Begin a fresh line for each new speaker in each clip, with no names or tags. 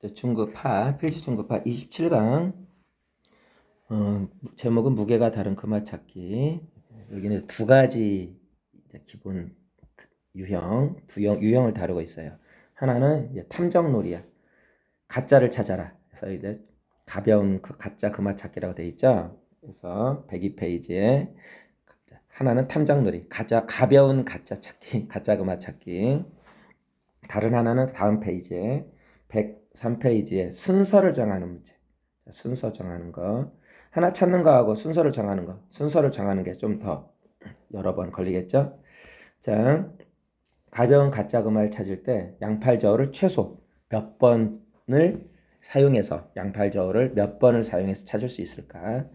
중급파, 필지 중급파 27강. 제목은 무게가 다른 금화 찾기. 여기는 두 가지 기본 유형을 다루고 있어요. 하나는 이제 탐정놀이야. 가짜를 찾아라. 그래서 이제 가벼운 가짜 금화 찾기라고 되어 있죠. 그래서 102페이지에 하나는 탐정놀이, 가벼운 가짜 찾기, 가짜 금화 찾기. 다른 하나는 다음 페이지에 103페이지에 순서를 정하는 문제. 순서 정하는 거. 하나 찾는 거하고 순서를 정하는 거. 순서를 정하는 게 좀 더 여러 번 걸리겠죠? 자, 가벼운 가짜 금화를 찾을 때 양팔 저울을 최소 몇 번을 사용해서 찾을 수 있을까?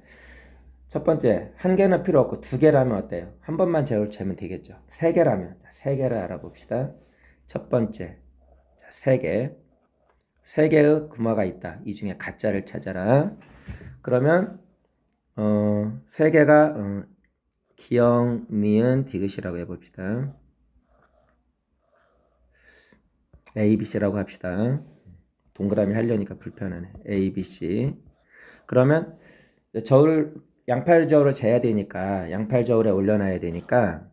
첫 번째, 한 개는 필요 없고 두 개라면 어때요? 한 번만 재면 되겠죠? 세 개라면, 세 개를 알아봅시다. 첫 번째, 세 개. 세 개의 금화가 있다. 이 중에 가짜를 찾아라. 그러면 세 개가 기역, 니은, 디귿이라고 해봅시다. A, B, C라고 합시다. 동그라미 하려니까 불편하네. A, B, C. 그러면 양팔 저울을 재야 되니까 양팔 저울에 올려놔야 되니까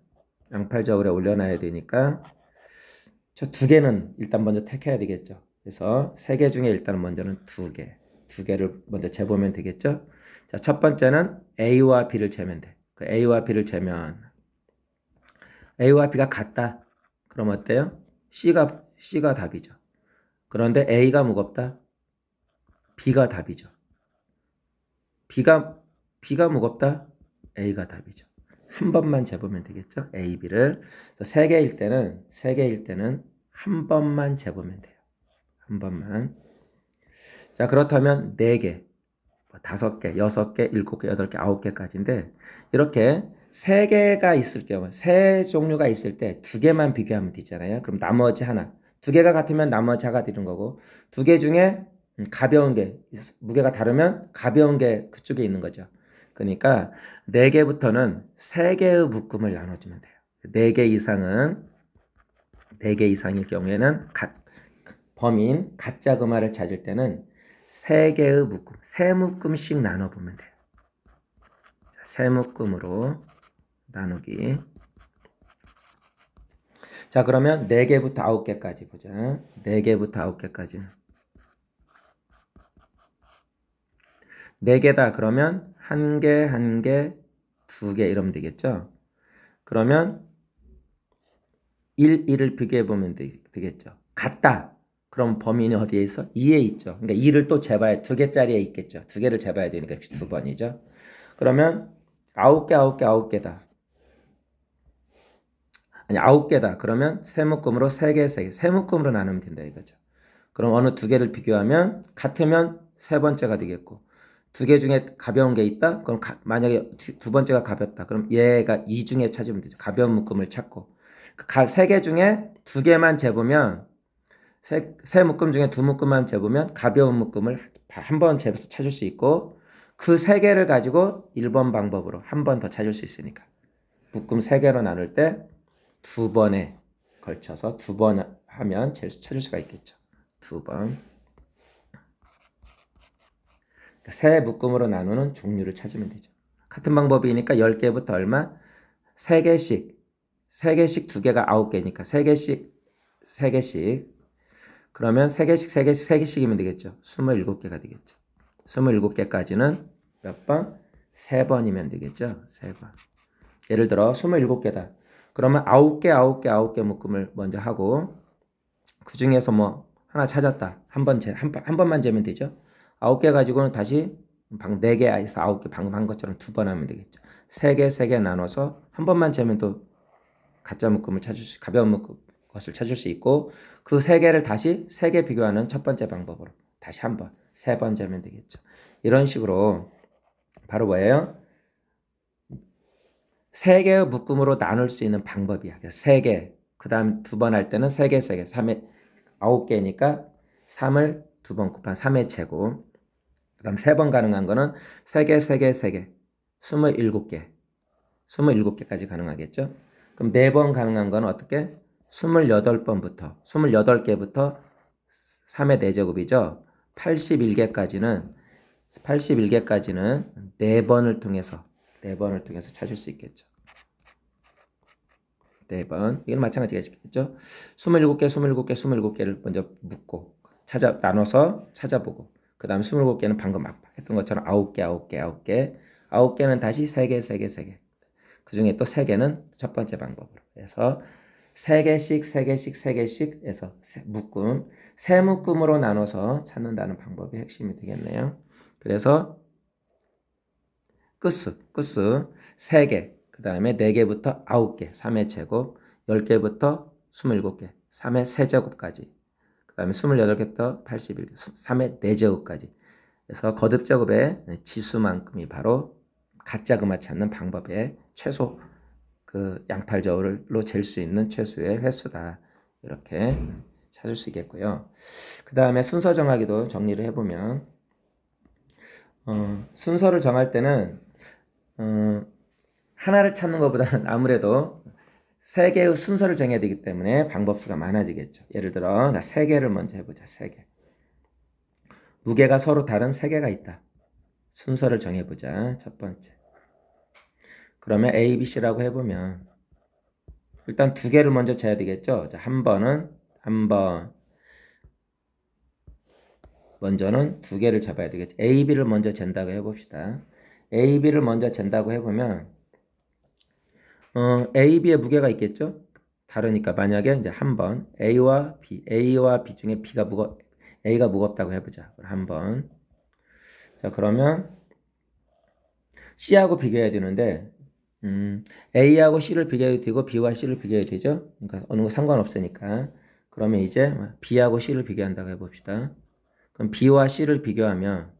저 두 개는 일단 먼저 택해야 되겠죠. 그래서 세 개 중에 일단 먼저는 두 개를 먼저 재보면 되겠죠. 자, 첫 번째는 A와 B를 재면 돼. 그 A와 B를 재면 A와 B가 같다. 그럼 어때요? C가 답이죠. 그런데 A가 무겁다. B가 답이죠. B가 무겁다. A가 답이죠. 한 번만 재보면 되겠죠. A, B를. 세 개일 때는 한 번만 재보면 돼요. 한 번만. 자, 그렇다면 4개, 5개, 6개, 7개, 8개, 9개까지인데 이렇게 세 개가 있을 경우, 세 종류가 있을 때 두 개만 비교하면 되잖아요. 그럼 나머지 하나. 두 개가 같으면 나머지 하나가 되는 거고, 두 개 중에 가벼운 게, 무게가 다르면 가벼운 게 그쪽에 있는 거죠. 그러니까 4개부터는 3개의 묶음을 나눠주면 돼요. 4개 이상일 경우에는 범인 가짜 금화를 찾을 때는 3개의 묶음, 3묶음씩 나눠보면 돼요. 3묶음으로 나누기. 자, 그러면 4개부터 9개까지 보자. 4개부터 9개까지는 4개다. 그러면 1개, 1개, 2개 이러면 되겠죠. 그러면 1을 비교해보면 되겠죠. 같다. 그럼 범인이 어디에 있어? 2에 있죠. 그러니까 2를 또 재봐야 2개짜리에 있겠죠. 2개를 재봐야 되니까 2번이죠. 그러면 9개다. 아니 9개다. 그러면 세 묶음으로 3개, 세 묶음으로 나누면 된다 이거죠. 그럼 어느 2개를 비교하면 같으면 세 번째가 되겠고, 2개 중에 가벼운 게 있다? 그럼 만약에 두 번째가 가볍다. 그럼 얘가 이 중에 찾으면 되죠. 가벼운 묶음을 찾고, 3개 중에 2개만 재보면, 세 묶음 중에 2묶음만 재보면 가벼운 묶음을 한 번 재서 찾을 수 있고, 그 3개를 가지고 1번 방법으로 한 번 더 찾을 수 있으니까 묶음 3개로 나눌 때 2번에 걸쳐서 2번 하면 찾을 수가 있겠죠. 2번. 세 묶음으로 나누는 종류를 찾으면 되죠. 같은 방법이니까 10개부터 얼마? 3개씩 2개가 9개니까 3개씩 그러면 3개씩이면 되겠죠. 27개가 되겠죠. 27개까지는 몇 번? 3번이면 되겠죠. 3번. 예를 들어 27개다. 그러면 9개 묶음을 먼저 하고, 그 중에서 뭐 하나 찾았다. 한 번만 재면 되죠. 9개 가지고는 다시 4개에서 9개 방금 한 것처럼 2번 하면 되겠죠. 3개 나눠서 한 번만 재면 또 가짜 묶음을 가벼운 것을 찾을 수 있고, 그 3개를 다시 3개 비교하는 첫 번째 방법으로 다시 한 번, 3번 재면 되겠죠. 이런 식으로 바로 뭐예요? 3개의 묶음으로 나눌 수 있는 방법이야. 3개, 그 다음 2번 할 때는 3개, 3에 9개니까 3을 2번 곱한 3의 제곱. 그 다음 3번 가능한 거는 3개, 27개. 27개까지 가능하겠죠? 그럼 4번 가능한 건 어떻게? 28개부터 3의 4제곱이죠. 81개까지는 4번을 통해서 찾을 수 있겠죠. 4번. 이건 마찬가지겠죠. 27개를 먼저 묻고 나눠서 찾아보고 그 다음 27개는 방금 했던 것처럼 9개는 다시 3개. 그 중에 또 3개는 첫 번째 방법으로 해서 3개씩 해서 세 묶음으로 나눠서 찾는다는 방법이 핵심이 되겠네요. 그래서 끝수 3개, 그 다음에 4개부터 9개, 3의 제곱, 10개부터 27개, 3의 세제곱까지, 그 다음에 28개부터 81개, 3의 4제곱까지. 그래서 거듭제곱의 지수만큼이 바로 가짜 금화 찾는 방법의 최소 그 양팔절로 잴 수 있는 최소의 횟수다. 이렇게 찾을 수 있겠고요. 그 다음에 순서 정하기도 정리를 해보면 순서를 정할 때는 하나를 찾는 것보다는 아무래도 3개의 순서를 정해야 되기 때문에 방법수가 많아지겠죠. 예를 들어 3개를 먼저 해보자. 3개. 무게가 서로 다른 3개가 있다. 순서를 정해보자. 첫 번째. 그러면 A, B, C라고 해보면 일단 2개를 먼저 재야 되겠죠. 자, 한 번은 먼저는 2개를 잡아야 되겠죠. A, B를 먼저 잰다고 해봅시다. A, B를 먼저 잰다고 해보면 A, B의 무게가 있겠죠. 다르니까 만약에 이제 한 번 A와 B 중에 A가 무겁다고 해보자. 한 번. 자, 그러면 C하고 비교해야 되는데 A하고 C를 비교해도 되고 B와 C를 비교해도 되죠. 그러니까 어느 거 상관없으니까. 그러면 이제 B하고 C를 비교한다고 해봅시다. 그럼 B와 C를 비교하면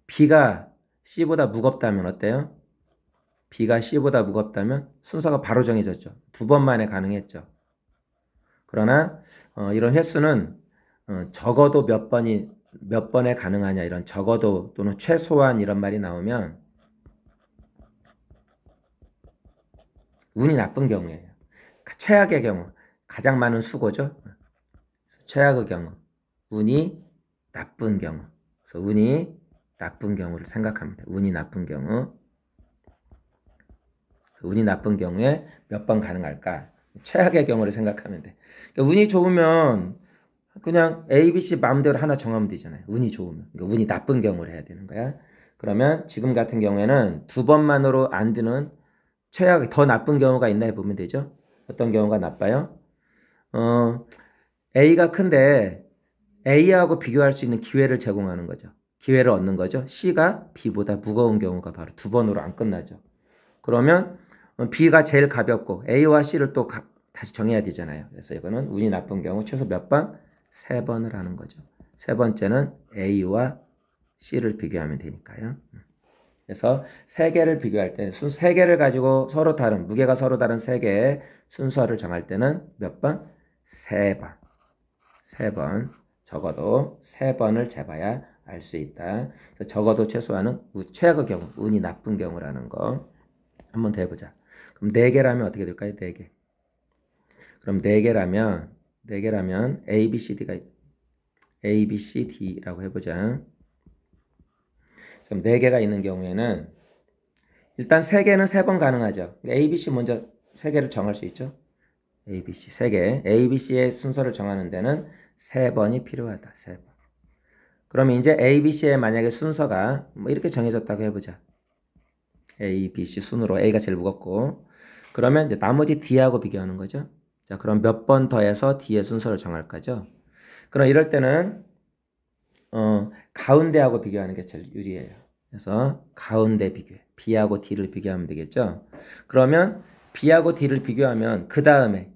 B가 C보다 무겁다면 어때요? B가 C보다 무겁다면 순서가 바로 정해졌죠. 2번 만에 가능했죠. 그러나 이런 횟수는 적어도 몇 번에 가능하냐, 이런 적어도 또는 최소한 이런 말이 나오면 운이 나쁜 경우예요. 최악의 경우, 가장 많은 수고죠. 최악의 경우, 운이 나쁜 경우. 그래서 운이 나쁜 경우를 생각합니다. 운이 나쁜 경우에 몇 번 가능할까? 최악의 경우를 생각하면 돼. 그러니까 운이 좋으면 그냥 A, B, C 마음대로 하나 정하면 되잖아요. 운이 좋으면. 그러니까 운이 나쁜 경우를 해야 되는 거야. 그러면 지금 같은 경우에는 2번만으로 안 되는 더 나쁜 경우가 있나 해보면 되죠. 어떤 경우가 나빠요? A가 큰데 A하고 비교할 수 있는 기회를 제공하는 거죠. 기회를 얻는 거죠. C가 B보다 무거운 경우가 바로 2번으로 안 끝나죠. 그러면 B가 제일 가볍고 A와 C를 또 다시 정해야 되잖아요. 그래서 이거는 운이 나쁜 경우 최소 몇 번? 3번을 하는 거죠. 세 번째는 A와 C를 비교하면 되니까요. 그래서 3개를 비교할 때 3개를 가지고 무게가 서로 다른 3개의 순서를 정할 때는 몇 번? 3번. 3번. 적어도 3번을 재봐야 알 수 있다. 적어도 최소한은 최악의 경우, 운이 나쁜 경우라는 거 한번 더 해보자. 그럼 4개라면 어떻게 될까요? 4개. 그럼 4개라면 A, B, C, D라고 해보자. 그럼 4개가 있는 경우에는 일단 3개는 3번 가능하죠. A, B, C 먼저 3개를 정할 수 있죠. A, B, C 3개. A, B, C의 순서를 정하는 데는 3번이 필요하다. 3번. 그러면 이제 A, B, C의 만약에 순서가 이렇게 정해졌다고 해보자. A, B, C 순으로 A가 제일 무겁고, 그러면 이제 나머지 D하고 비교하는 거죠. 자, 그럼 몇 번 더해서 D의 순서를 정할 거죠. 그럼 이럴 때는 가운데하고 비교하는 게 제일 유리해요. 그래서 가운데 비교해. B하고 D를 비교하면 되겠죠. 그러면 B하고 D를 비교하면 그 다음에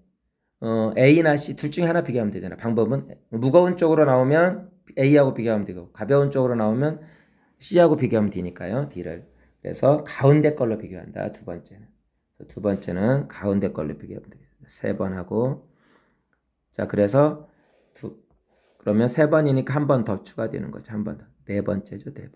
A나 C 둘 중에 하나 비교하면 되잖아요. 방법은 무거운 쪽으로 나오면 A하고 비교하면 되고 가벼운 쪽으로 나오면 C하고 비교하면 되니까요. D를. 그래서 가운데 걸로 비교한다. 두 번째는 가운데 걸로 비교하면 되겠습니다. 3번 하고 자 그래서 그러면 3번이니까 한 번 더 추가되는 거죠. 한 번 더. 4번째죠. 4번.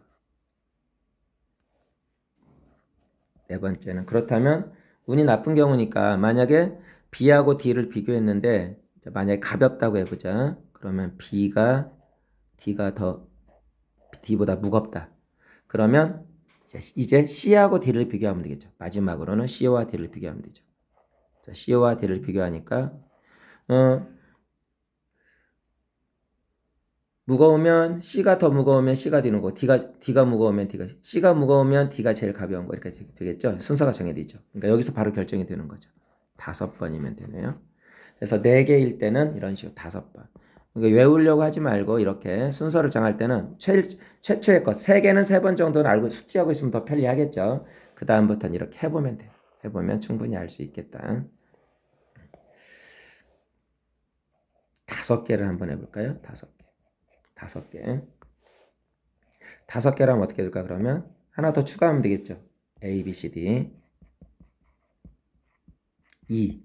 4번째는 그렇다면 운이 나쁜 경우니까 만약에 B하고 D를 비교했는데 자, 만약에 가볍다고 해보자. 그러면 B가 D보다 무겁다. 그러면 이제 C하고 D를 비교하면 되겠죠. 마지막으로는 C와 D를 비교하면 되죠. 자, C와 D를 비교하니까 무거우면 C가 더 무거우면 C가 D는 거고 D가 무거우면 C가 무거우면 D가 제일 가벼운 거 이렇게 되겠죠. 순서가 정해져 있죠. 그러니까 여기서 바로 결정이 되는 거죠. 5번이면 되네요. 그래서 4개일 때는 이런 식으로 5번. 그러니까 외우려고 하지 말고 이렇게 순서를 정할 때는 최초의 것 3개는 3번 정도는 알고 숙지하고 있으면 더 편리하겠죠. 그 다음부터는 이렇게 해보면 돼요. 해보면 충분히 알 수 있겠다. 5개를 한번 해볼까요? 5개. 5개를 하면 어떻게 될까? 그러면 하나 더 추가하면 되겠죠. A, B, C, D, E.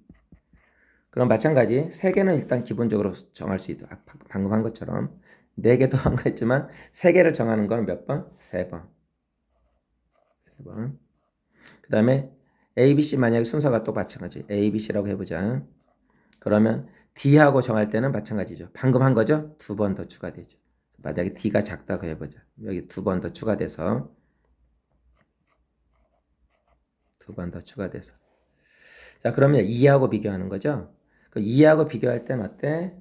그럼 마찬가지 3개는 일단 기본적으로 정할 수 있다. 방금 한 것처럼 4개 더 한 거 했지만 3개를 정하는 건 몇 번? 3번. 그 다음에 A, B, C 만약에 순서가 또 마찬가지 A, B, C라고 해보자. 그러면 D하고 정할 때는 마찬가지죠. 방금 한 거죠? 2번 더 추가되죠. 만약에 D가 작다고 해보자. 여기 2번 더 추가돼서 2번 더 추가돼서 자 그러면 2하고 비교하는 거죠. 그 2하고 비교할 때는 어때?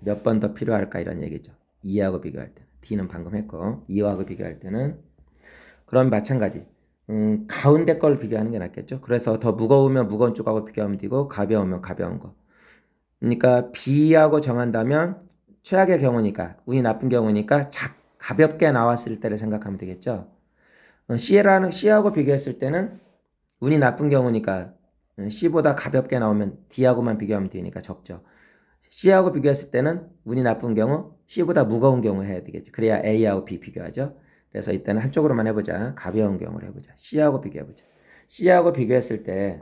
몇 번 더 필요할까 이런 얘기죠. 2하고 비교할 때는 D는 방금 했고 2하고 비교할 때는 그럼 마찬가지 가운데 걸 비교하는 게 낫겠죠. 그래서 더 무거우면 무거운 쪽하고 비교하면 되고 가벼우면 가벼운 거. 그러니까 B하고 정한다면 최악의 경우니까 운이 나쁜 경우니까 가볍게 나왔을 때를 생각하면 되겠죠. C하고 비교했을 때는 운이 나쁜 경우니까 C보다 가볍게 나오면 D하고만 비교하면 되니까 적죠. C하고 비교했을 때는 운이 나쁜 경우 C보다 무거운 경우 해야 되겠죠. 그래야 A하고 B 비교하죠. 그래서 이때는 한쪽으로만 해보자. 가벼운 경우를 해보자. C하고 비교해보자. C하고 비교했을 때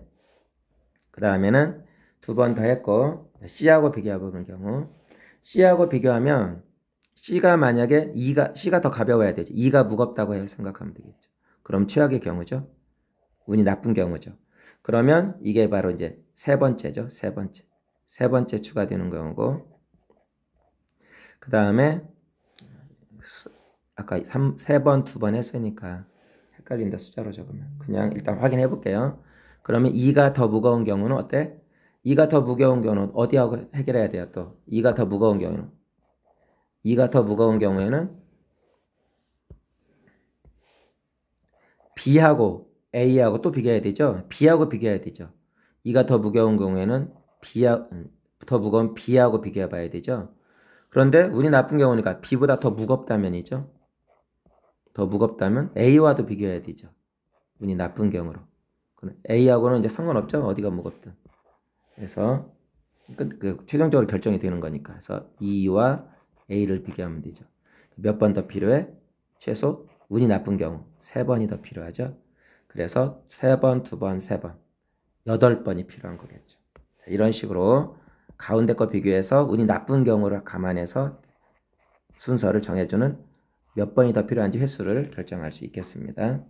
그 다음에는 2번 더 했고 C하고 비교해보는 경우 C하고 비교하면 C가 만약에 C가 더 가벼워야 되죠. 2가 무겁다고 생각하면 되겠죠. 그럼 최악의 경우죠. 운이 나쁜 경우죠. 그러면 이게 바로 이제 세 번째죠. 세 번째 추가되는 경우고 그 다음에 아까 3번, 2번 했으니까 헷갈린다 숫자로 적으면 그냥 일단 확인해 볼게요. 그러면 2가 더 무거운 경우는 어때? 2가 더 무거운 경우는 어디하고 해결해야 돼요? 또 2가 더 무거운 경우는 2가 더 무거운 경우에는 B하고 A하고 또 비교해야 되죠. B하고 비교해야 되죠. 2가 더 무거운 경우에는 더 무거운 B하고 비교해 봐야 되죠. 그런데 운이 나쁜 경우니까 B보다 더 무겁다면이죠. 더 무겁다면 A와도 비교해야 되죠. 운이 나쁜 경우로. A하고는 이제 상관없죠. 어디가 무겁든. 그래서 최종적으로 결정이 되는 거니까. 그래서 E와 A를 비교하면 되죠. 몇 번 더 필요해? 최소 운이 나쁜 경우 3번이 더 필요하죠. 그래서 3번, 2번, 3번 8번이 필요한 거겠죠. 이런 식으로 가운데 거 비교해서 운이 나쁜 경우를 감안해서 순서를 정해주는 몇 번이 더 필요한지 횟수를 결정할 수 있겠습니다.